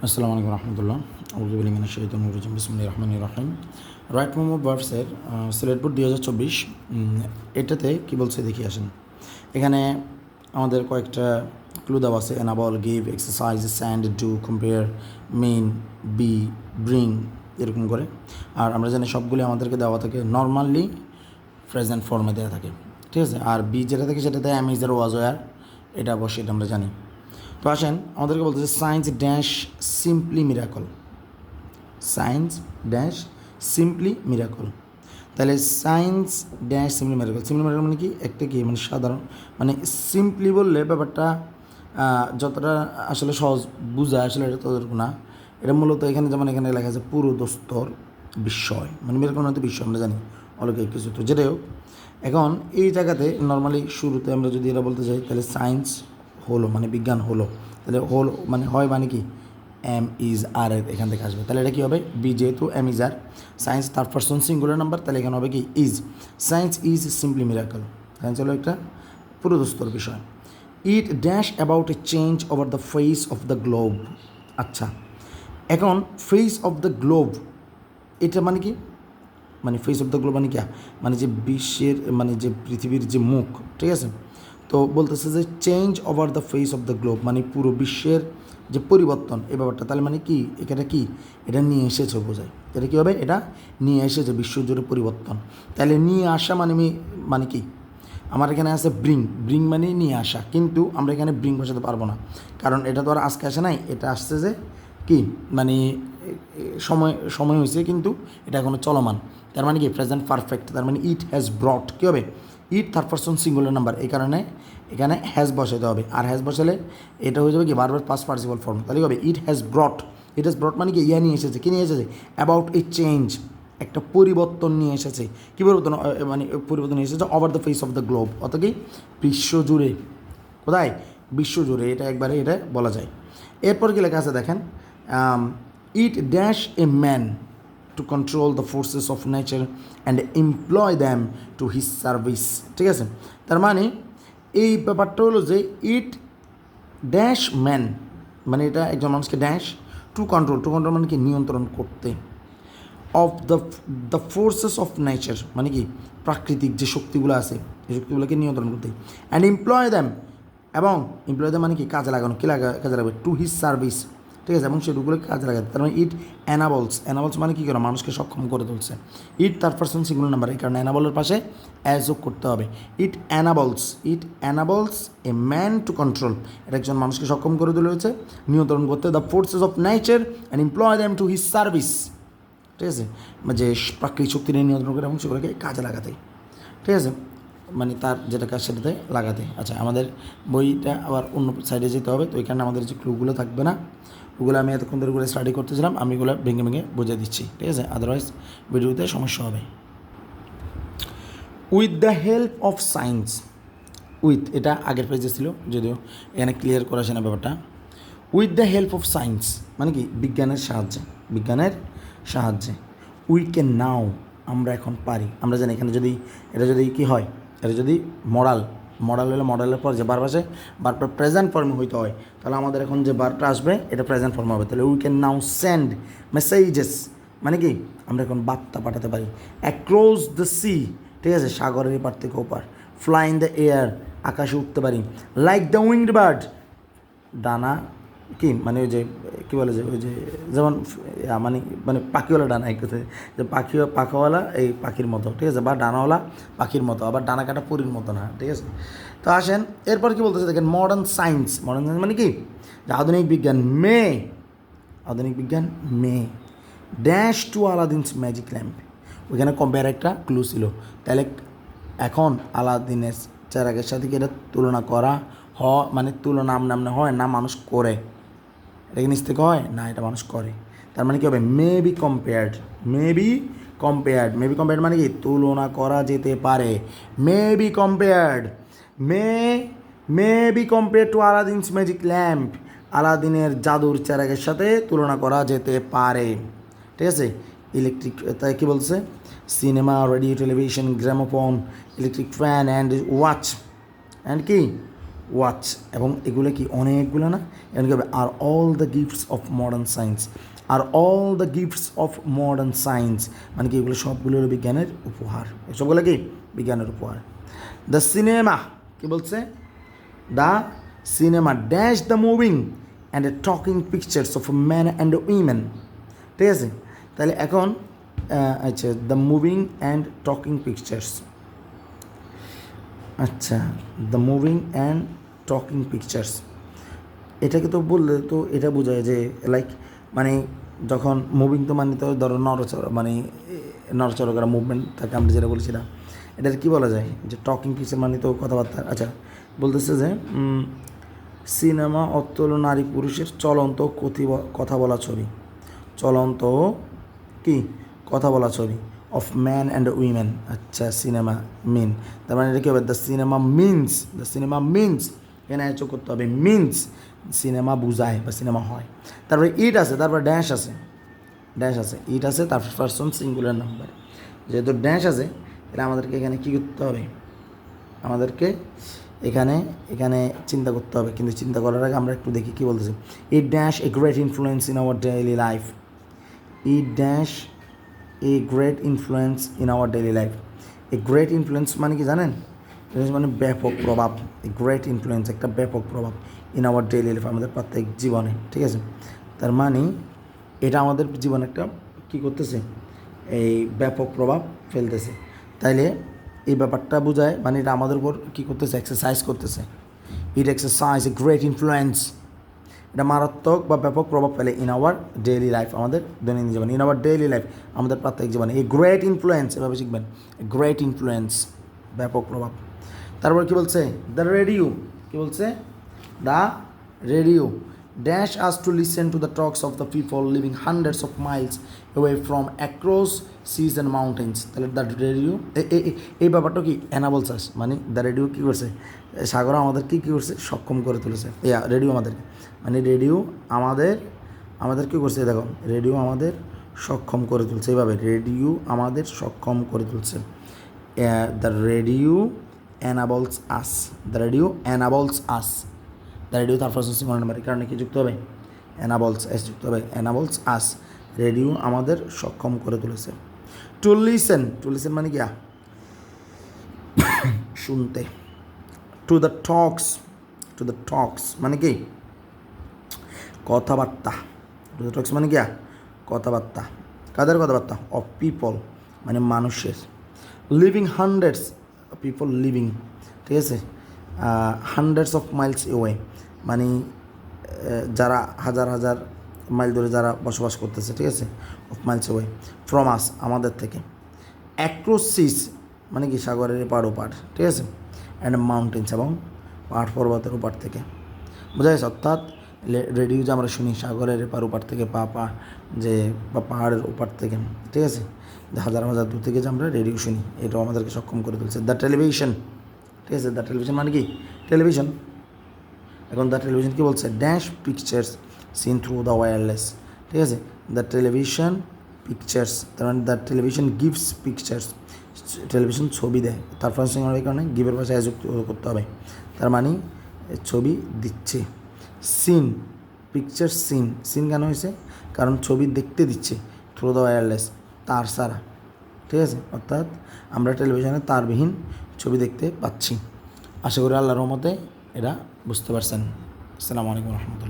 আসসালামু আলাইকুম রহমতুল্লাহ। আউযু বিল্লাহি মিনাশ শাইতানির রাজিম। বিসমিল্লাহির রহমানির রহিম। রাইট মোমো ভার্সের সিলেট বোর্ড 2024 এটাতে কী বলছে দেখি আসেন। এখানে আমাদের কয়েকটা ক্লু দেওয়া আছে: enable, give, exercise, send, do, compare, main, be, bring, এরকম করে। আর আমরা জানি সবগুলি আমাদেরকে দেওয়া থাকে নর্মালি প্রেজেন্ট ফর্মে দেওয়া থাকে, ঠিক আছে। আর বি যেটা থাকে সেটাতে অ্যাম, ইজ, আর ওয়াজ, ওয়্যার, এটা অবশ্যই এটা আমরা জানি। তো আসেন, আমাদেরকে বলতেছে science dash simply miracle. Science dash simply miracle. তাহলে science dash simply miracle, simply miracle মানে কি? একটা কি মানে সাধারণ, মানে সিম্পলি বললে ব্যাপারটা যতটা আসলে সহজ বোঝায় আসলে এটা ততটুকু না। এটা মূলত এখানে যেমন এখানে লেখা আছে পুরো দস্তর বিস্ময়, মানে মিরাকল মানে তো বিস্ময় আমরা জানি অলৌকিক কিছু। তো যেটাই হোক, এখন এই জায়গাতে নর্মালি শুরুতে আমরা যদি এটা বলতে চাই তাহলে সায়েন্স হলো মানে বিজ্ঞান হলো, তাহলে হল মানে হয় মানে কি এম ইজ আর এখান থেকে আসবে। তাহলে এটা কী হবে? বি, যেহেতু am is are, science third person singular number, তাহলে এখানে হবে কি is. Science is simply miracle. Science হলো একটা পুরোদস্তর বিষয়। It dash about a change over the face of the globe. আচ্ছা, এখন ফেস অফ দ্য গ্লোব এটা মানে কি? মানে ফেস অফ দ্য গ্লোব মানে কি? মানে যে বিশ্বের মানে যে পৃথিবীর যে মুখ, ঠিক আছে। তো বলতেছে যে change over the face of the globe মানে পুরো বিশ্বের যে পরিবর্তন, এই ব্যাপারটা। তাহলে মানে কি এটা কি? এটা নিয়ে এসেছে বোঝায়। এটা কী হবে? এটা নিয়ে এসেছে বিশ্বজুড়ে পরিবর্তন। তাহলে নিয়ে আসা মানে মানে কি? আমার এখানে আছে ব্রিং, ব্রিং মানে নিয়ে আসা, কিন্তু আমরা এখানে ব্রিং বসাতে পারবো না, কারণ এটা তো আর আজকে আসে নাই, এটা আসছে যে কি মানে সময় সময় হয়েছে, কিন্তু এটা এখনও চলমান। তার মানে কি প্রেজেন্ট পারফেক্ট। তার মানে ইট হ্যাজ ব্রট, কী হবে? ইট থার্ড পারসন সিঙ্গুলার নাম্বার, এই কারণে এখানে হ্যাজ বসাতে হবে। আর হ্যাজ বসালে এটা হয়ে যাবে কি বারবার পাস্ট পার্টিসিপল ফর্ম। তাহলে কী হবে? It has brought. It has brought মানে কি ইয়া নিয়ে এসেছে। কী নিয়ে এসেছে? অ্যাবাউট এ চেঞ্জ, একটা পরিবর্তন নিয়ে এসেছে। কী পরিবর্তন? মানে পরিবর্তন নিয়ে এসেছে over the face of the globe, অত কি বিশ্বজুড়ে। কোথায়? বিশ্বজুড়ে, এটা একবারে এটা বলা যায়। এরপর কি লেখা আছে দেখেন, it dash a man to control the forces of nature and employ them to his service. ঠিক আছে, তার মানে এই ব্যাপারটা হলো যে ইট ড্যাশ ম্যান মানে এটা একজন মানুষকে dash to control, to control মানে কি নিয়ন্ত্রণ করতে, of the forces of nature মানে কি প্রাকৃতিক যে শক্তিগুলো আছে এই শক্তিগুলোকে নিয়ন্ত্রণ করতে, অ্যান্ড এমপ্লয় দ্যাম, এবং এমপ্লয় দ্যাম মানে কি কাজে লাগানো, কী কাজে লাগবে? টু হিজ সার্ভিস, ঠিক আছে, এবং সেগুলোকে কাজে লাগাতে। তার মানে ইট অ্যানাবলস, অ্যানাবলস মানে কী করে? মানুষকে সক্ষম করে তুলছে। It third person singular number, এই কারণে অ্যানাবলের পাশে অ্যাজ যোগ করতে হবে। It enables a man to control, এটা একজন মানুষকে সক্ষম করে তুলেছে নিয়ন্ত্রণ করতে, the forces of nature and employ them to his service, ঠিক আছে, যে প্রাকৃতিক শক্তি নিয়ে নিয়ন্ত্রণ করে এবং সেগুলোকে কাজে লাগাতে, ঠিক আছে, মানে তার যেটা কাজ সেটাতে লাগাতে। আচ্ছা, আমাদের বইটা আবার অন্য সাইডে যেতে হবে, তো এখানে আমাদের যে ক্লুগুলো থাকবে না, ওগুলো আমি এতক্ষণ ধরে করে স্টাডি করতেছিলাম, আমি এগুলো ভেঙে ভেঙে বুঝিয়ে দিচ্ছি, ঠিক আছে, আদারওয়াইজ ভিডিওতে সমস্যা হবে। With the help of science, with এটা আগের পেজে ছিল, যদিও এখানে ক্লিয়ার করা আছে না ব্যাপারটা। With the help of science মানে কি বিজ্ঞানের সাহায্যে, বিজ্ঞানের সাহায্যে। উই ক্যান নাও, আমরা এখন পারি। আমরা জানি এখানে যদি এটা যদি কী হয়, এটা যদি মডাল হলে মডালের পর যে বার আসে, বারবার প্রেজেন্ট ফর্মে হইতে হয়, তাহলে আমাদের এখন যে বারটা আসবে এটা প্রেজেন্ট ফর্মে হবে। তাহলে we can now send messages মানে কি আমরা এখন বার্তা পাঠাতে পারি। অ্যাক্রস দ্য সি, ঠিক আছে, সাগরের এপার থেকে ওপার। ফ্লাই ইন দ্য এয়ার, আকাশে উঠতে পারি। লাইক দ্য উইংড বার্ড, ডানা কি মানে ওই যে কী বলে যে ওই যে যেমন মানে মানে পাখিওয়ালা ডানা, এক কথায় যে পাখাওয়ালা এই পাখির মতো, ঠিক আছে, বা ডানাওয়ালা পাখির মতো, আবার ডানা কাটা পরীর মতো না, ঠিক আছে। তো আসেন এরপর কী বলতেছে দেখেন, মডার্ন সায়েন্স মানে কি? যে আধুনিক বিজ্ঞান মে dash two Aladdin's magic lamp. ওইখানে কম্পেয়ার একটা ক্লু ছিল। তাহলে এখন আলাদিনের চেরাগের সাথে কি এটা তুলনা করা মানে তুলনা নামনে হয় না মানুষ করে? এটা কি নিচ থেকে হয় না, এটা মানুষ করে। তার মানে কী হবে? মে বি কম্পেয়ার্ড মানে কি তুলনা করা যেতে পারে। May be compared to Aladdin's magic lamp, আলাদিনের জাদুর চেরাগের সাথে তুলনা করা যেতে পারে, ঠিক আছে। ইলেকট্রিক, তাই কী বলছে? Cinema, radio, television, gramophone, electric fan and watch and কি ওয়াচ, এবং এগুলো কি অনেকগুলো না, এখানে কি হবে আর all the gifts of modern science, আর all the gifts of modern science মানে কি এগুলো সবগুলো হলো বিজ্ঞানের উপহার, সবগুলো কি বিজ্ঞানের উপহার। দ্য সিনেমা কি বলছে, the cinema dash the moving and a talking pictures of man and women, ঠিক আছে। তাহলে এখন আচ্ছা the moving and talking pictures, আচ্ছা the moving and talking pictures, এটাকে তো বললে তো এটা বোঝায় যে লাইক মানে যখন মুভিং তো মানে তো ধরো নড়চড়া মানে নড়চড়া করা মুভমেন্ট থাকে আমরা যেটা বলছিলাম, এটার কী বলা যায় যে টকিং পিকচার মানে তো কথাবার্তা। আচ্ছা বলতেছে যে সিনেমা অর্থ হলো নারী পুরুষের চলন্ত কথা বলা ছবি, চলন্ত কি কথা বলা ছবি অফ ম্যান অ্যান্ড উইমেন। আচ্ছা সিনেমা মিন, তার মানে এটা কী হবে দ্য সিনেমা মিনস এখানে যোগ করতে হবে মিনস, সিনেমা বুঝায় বা সিনেমা হয়। তারপরে ইট আছে, তারপর ড্যাশ আছে, ইট আছে, তারপর পারসন সিঙ্গুলার নাম্বার, যেহেতু ড্যাশ আছে এটা আমাদেরকে এখানে কী করতে হবে, আমাদেরকে এখানে এখানে চিন্তা করতে হবে। কিন্তু চিন্তা করার আগে আমরা একটু দেখি কী বলতেছে। ইট dash a great influence in our daily life, it dash a great influence in our daily life. A great influence মানে কি জানেন, মানে ব্যাপক প্রভাব, এ গ্রেট ইনফ্লুয়েন্স একটা ব্যাপক প্রভাব ইন আওয়ার ডেইলি লাইফ আমাদের প্রত্যেক জীবনে, ঠিক আছে। তার মানে এটা আমাদের জীবনে একটা কী করতেছে, এই ব্যাপক প্রভাব ফেলতেছে। তাইলে এই ব্যাপারটা বোঝায় মানে এটা আমাদের উপর কী করতেছে, এক্সারসাইজ করতেছে। ইট এক্সারসাইজ এ গ্রেট ইনফ্লুয়েন্স, এটা মারাত্মক বা ব্যাপক প্রভাব ফেলে ইন আওয়ার ডেইলি লাইফ আমাদের দৈনন্দিন জীবনে, ইন আওয়ার ডেইলি লাইফ আমাদের প্রত্যেক জীবনে। এই গ্রেট ইনফ্লুয়েন্স এভাবে শিখবেন, গ্রেট ইনফ্লুয়েন্স ব্যাপক প্রভাব। তারপর কী বলছে, দ্য রেডিও কী বলছে, the radio dash us to listen to the talks of the people living hundreds of miles away from across seas and mountains. তাহলে দ্য রেডিও এই ব্যাপারটা কি এনাবলস আস, মানে দ্য রেডিও কী করছে, সাগর আমাদের কী করছে, সক্ষম করে তুলেছে। রেডিও আমাদেরকে মানে রেডিও আমাদের কী করছে, দেখো রেডিও আমাদের সক্ষম করে তুলছে, এইভাবে রেডিও আমাদের সক্ষম করে তুলছে। The radio এনাবলস us, the radio এনাবলস us, the radio তার ফার্স্ট সিঙ্গুলার নাম্বার, কারণে কি যুক্ত হবে, এনাবলস এস যুক্ত হবে, এনাবলস আস, রেডিও আমাদের সক্ষম করে তুলেছে। টু লিসেন মানে কি শুনতে, টু দ্য টক্স মানে কি কথাবার্তা, টু দ্য টক্স মানে কি কথাবার্তা, কাদের কথাবার্তা, অফ পিপল মানে মানুষের, লিভিং হান্ড্রেডস পিপল লিভিং, ঠিক আছে, হান্ড্রেডস অফ মাইলস এওয়ে মানে যারা হাজার হাজার মাইল দূরে যারা বসবাস করতেছে, ঠিক আছে, অফ মাইলস এওয়ে ফ্রম আস আমাদের থেকে, অ্যাক্রস সিস মানে কি সাগরের এপার ওপার, ঠিক আছে, অ্যান্ড মাউন্টেন্স এবং পাহাড় পর্বতের ওপার থেকে, বোঝা গেছে। অর্থাৎ রেডিও যে আমরা শুনি সাগরের এপার ওপার থেকে বা পাহাড়ের ওপার থেকে, ঠিক আছে, হাজার হাজার দূর থেকে যে আমরা রেডিও শুনি, এটাও আমাদেরকে সক্ষম করে তুলছে। দ্য টেলিভিশন, ঠিক আছে, দ্য টেলিভিশন মানে কি টেলিভিশন, এখন দ্য টেলিভিশন কী বলছে, dash pictures seen through the wireless, ঠিক আছে, দ্য টেলিভিশন পিকচার্স, তার মানে the television gives pictures, television ছবি দেয়, তার ফার্স্ট এই কারণে গিভের পাশে যুক্ত করতে হবে, তার মানে ছবি দিচ্ছে। সিন পিকচার সিন কেন হয়েছে, কারণ ছবি দেখতে দিচ্ছে থ্রু দ্য ওয়্যারলেস তার ছাড়া, ঠিক আছে, অর্থাৎ আমরা টেলিভিশনে তারবিহীন ছবি দেখতে পাচ্ছি। আশা করি আল্লাহর রহমতে এটা বুঝতে পারছেন। আসসালামু আলাইকুম রহমতুল্লাহ।